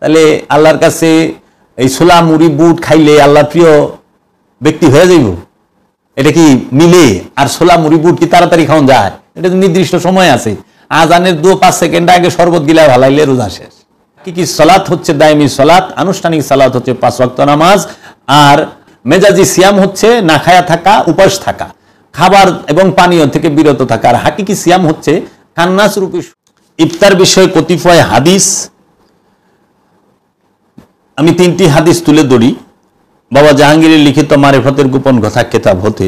তাহলে আল্লাহর কাছে এই ছোলা মুড়ি বুট খাইলে আল্লাহ প্রিয় ব্যক্তি হয়ে যাইব? এটা কি মিলে? আর ছোলা মুড়ি বুট কি তাড়াতাড়ি খাওয়া যায়? এটা তো নির্দিষ্ট সময় আছে। আজানের 2-5 সেকেন্ড আগে শরবত গিলা ভালাইলে রোজা শেষ। কি সালাত হচ্ছে দায়মি সালাত, আনুষ্ঠানিক সালাত হচ্ছে 5 ওয়াক্ত নামাজ, আর মেজাজি সিয়াম হচ্ছে না খায়া থাকা, উপাস থাকা, খাবার এবং পানীয় থেকে বিরত থাকা। আর হাকিকি সিয়াম হচ্ছে খান্নাস রূপী ইফতার বিষয়ে কতিপয় হাদিস। আমি 3টি হাদিস তুলে ধরি বাবা জাহাঙ্গীরের লিখিত মারিফতের গোপন কথা কিতাব হতে।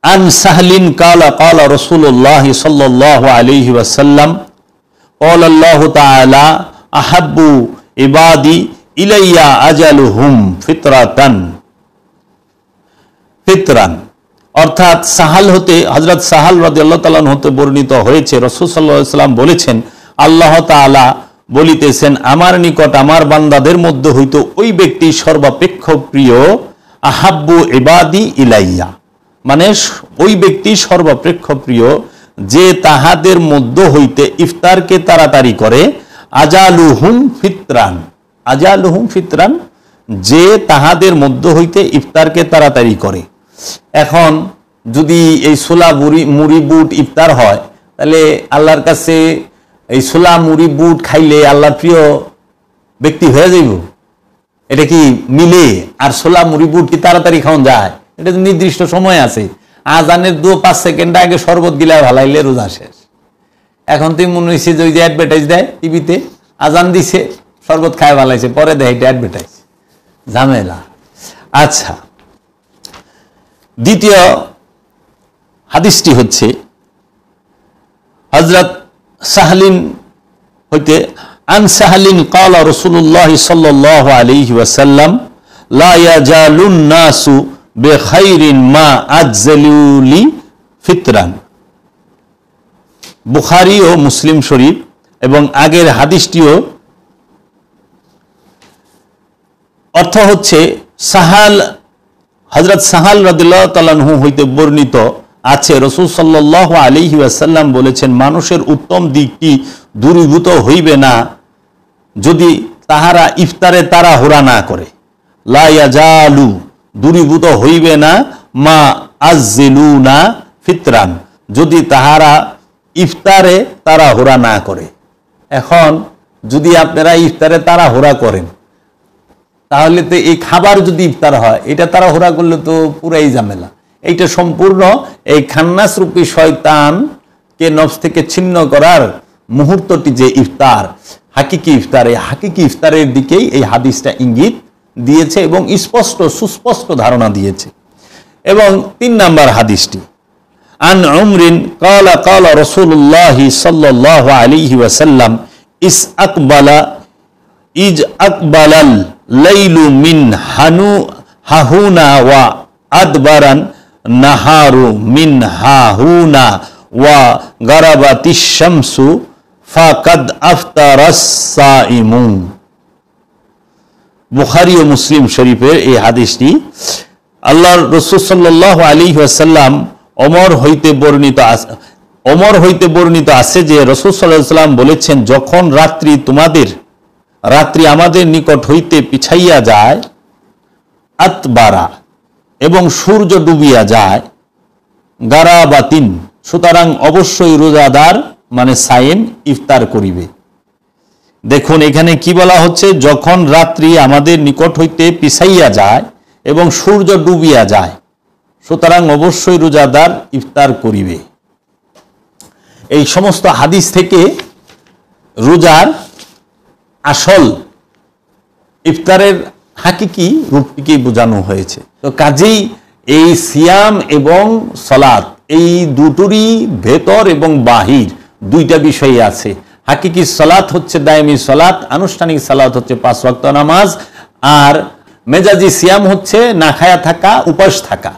আন সাহলিন কালা কালা রাসূলুল্লাহ সাল্লাল্লাহু আলাইহি ওয়াসাল্লাম ক্বালা আল্লাহু তাআলা আহাব্বু ইবাদি ইলাইয়া আজালুহুম ফিতরাতান। অর্থাৎ সাহাল হতে, হযরত সাহাল রাদিয়াল্লাহু তাআলা হতে বর্ণিত হয়েছে, রাসূল সাল্লাল্লাহু আলাইহি ওয়াসাল্লাম বলেছেন, আল্লাহ তাআলা বলিতেছেন, আমার নিকট আমার বান্দাদের মধ্যে হইতে ওই ব্যক্তি সর্বাপেক্ষা প্রিয়, আহাব্বু ইবাদি ইলাইয়া, মানে ওই ব্যক্তি সর্বাপেক্ষা প্রিয় যে তাহাদের মধ্য হইতে ইফতারকে তাড়াতাড়ি করে, আজালুহুম ফিতরান, যে তাহাদের মধ্য হইতে ইফতারকে তাড়াতাড়ি করে। এখন যদি এই ছোলা মুড়ি বুট ইফতার হয়, তাহলে আল্লাহর কাছে এই ছোলা মুড়ি বুট খাইলে আল্লাহর প্রিয় ব্যক্তি হয়ে যাইব? এটা কি মিলে? আর ছোলা মুড়ি বুট কি তাড়াতাড়ি খাওয়া যায়? এটা তো নির্দিষ্ট সময় আছে। আজানের 2-5 সেকেন্ড আগে শরবত গিলা ভালাইলে রোজা শেষ। এখন তুই মনে হয়েছে যে ওই যে অ্যাডভার্টাইজ দেয় টিভিতে, আজান দিছে শরবত খায় ভালাইছে, পরে দেয় এটা অ্যাডভার্টাইজ, ঝামেলা। আচ্ছা, দ্বিতীয় হাদিসটি হচ্ছে হযরত সাহলিন হইতে, আন সাহলিন ক্বালা রাসূলুল্লাহ সাল্লাল্লাহু আলাইহি ওয়াসাল্লাম লা ইয়াজালুন নাসু বিখাইরিন মা আজজালুলি ফিতরান। বুখারী ও মুসলিম শরীফ এবং আগের হাদিসটিও অর্থ হচ্ছে সাহাল, হযরত সাহাল রাদিয়াল্লাহু তাআলা আনহু হইতে বর্ণিত আছে, রাসূল সাল্লাল্লাহু আলাইহি ওয়াসাল্লাম বলেছেন, মানুষের উত্তম দিকটি দূরীভূত হইবে না যদি তাহারা ইফতারে তাড়াহুড়া না করে। লা ইয়াজালু, দূরীভূত হইবে না, মা আজজিলুনা ফিতরান, যদি তাহারা ইফতারে তাড়াহুড়া না করে। এখন যদি আপনারা ইফতারে তাড়াহুড়া করেন, তাহলে তো এই খাবার যদি ইফতার হয়, এটা তাড়াহুড়া করলে তো পুরাই ঝামেলা। এইটা সম্পূর্ণ এই খান্নাস রূপী শয়তানকে নফস থেকে ছিন্ন করার মুহূর্তটি যে ইফতার, হাকিকি ইফতার, এই হাকিকি ইফতারের দিকেই এই হাদিসটা ইঙ্গিত দিয়েছে এবং সুস্পষ্ট ধারণা দিয়েছে। এবং 3 নাম্বার হাদিসটি, আন উমরিন ক্বালা ক্বালা রাসূলুল্লাহ সাল্লাল্লাহু আলাইহি ওয়াসাল্লাম ইজ আকবালাল লাইলু মিন হাহুনা ওয়া আদবারান নাহারু মিন হাহুনা ওয়া গারাবাতিশ শামসু ফাকাদ আফতারাস সাইমুন। বুখারী ও মুসলিম শরীফের এই হাদিসটি আল্লাহর রাসূল সাল্লাল্লাহু আলাইহি ওয়াসাল্লাম ওমর হইতে বর্ণিত আছে যে রাসূল সাল্লাল্লাহু আলাইহি ওয়াসাল্লাম বলেছেন, যখন রাত্রি আমাদের নিকট হইতে পিছাইয়া যায়, আতবারা, এবং সূর্য ডুবিয়া যায়, গারাবাতিন, সুতরাং অবশ্যই রোজাদার মানে সায়েম ইফতার করিবে। দেখুন এখানে কি বলা হচ্ছে, যখন রাত্রি আমাদের নিকট হইতে পিছাইয়া যায় এবং সূর্য ডুবিয়া যায়, সুতরাং অবশ্যই রোজাদার ইফতার করিবে। এই সমস্ত হাদিস থেকে রোজার আসল ইফতারের হাকিকি রূপটিকে বোঝানো হয়েছে। তো কাজেই এই সিয়াম এবং সালাত, এই দুটোরই ভেতর এবং বাহির দুইটা বিষয় আছে। হাকিকি সালাত হচ্ছে দায়মি সালাত, আনুষ্ঠানিক সালাত হচ্ছে 5 ওয়াক্ত নামাজ, আর মেজাজি সিয়াম হচ্ছে না খায়া থাকা, উপাস থাকা,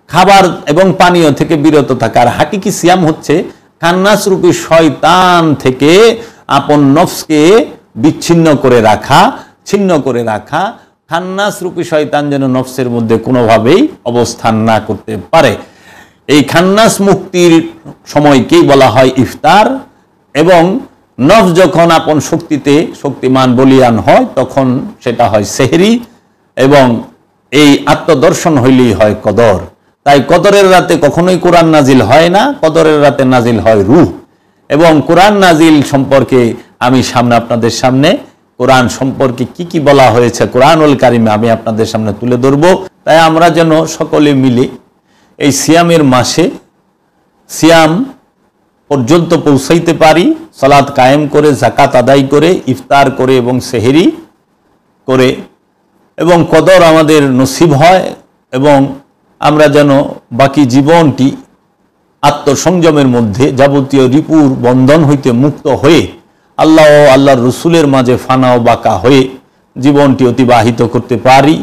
খাবার এবং পানীয় থেকে বিরত থাকা। আর হাকিকি সিয়াম হচ্ছে খান্নাস রূপী শয়তান থেকে আপন নফসকে বিচ্ছিন্ন করে রাখা, ছিন্ন করে রাখা। খান্নাস রূপী শয়তান যেন নফসের মধ্যে কোনোভাবেই অবস্থান না করতে পারে। এই খান্নাস মুক্তির সময়কেই বলা হয় ইফতার। এবং নফস যখন আপন শক্তিতে শক্তিমান বলিয়ান হয় তখন সেটা হয় সেহরি, এবং এই আত্মদর্শন হইলেই হয় কদর। তাই কদরের রাতে কখনোই কোরআন নাজিল হয় না, কদরের রাতে নাজিল হয় রূহ। এবং কোরআন নাজিল সম্পর্কে আমি আপনাদের সামনে কোরআন সম্পর্কে কি কি বলা হয়েছে কোরআনুল কারিমে আমি আপনাদের সামনে তুলে ধরব। তাই আমরা যেন সকলে মিলে এই সিয়ামের মাসে সিয়াম পর্যন্ত পৌঁছাইতে পারি, সালাত কায়েম করে, যাকাত আদায় করে, ইফতার করে এবং সেহরি করে, এবং কদর আমাদের নসিব হয়, এবং আমরা যেন বাকি জীবনটি আত্মসংযমের মধ্যে যাবতীয় রিপুর বন্ধন হইতে মুক্ত হয়ে আল্লাহ ও আল্লাহর রসুলের মাঝে ফানা ও বাঁকা হয়ে জীবনটি অতিবাহিত করতে পারি।